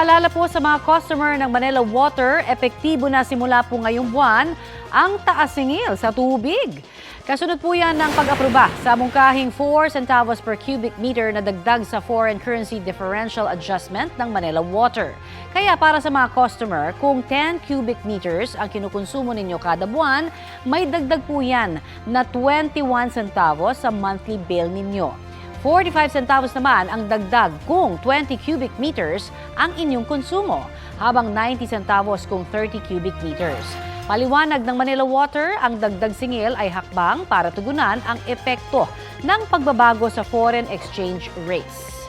Paalala po sa mga customer ng Manila Water, epektibo na simula po ngayong buwan ang taas singil sa tubig. Kasunod po yan ng pag-aproba sa mungkahing 4 centavos per cubic meter na dagdag sa foreign currency differential adjustment ng Manila Water. Kaya para sa mga customer, kung 10 cubic meters ang kinukonsumo ninyo kada buwan, may dagdag po yan na 21 centavos sa monthly bill ninyo. 45 centavos naman ang dagdag kung 20 cubic meters ang inyong konsumo, habang 90 centavos kung 30 cubic meters. Paliwanag ng Manila Water, ang dagdag singil ay hakbang para tugunan ang epekto ng pagbabago sa foreign exchange rates.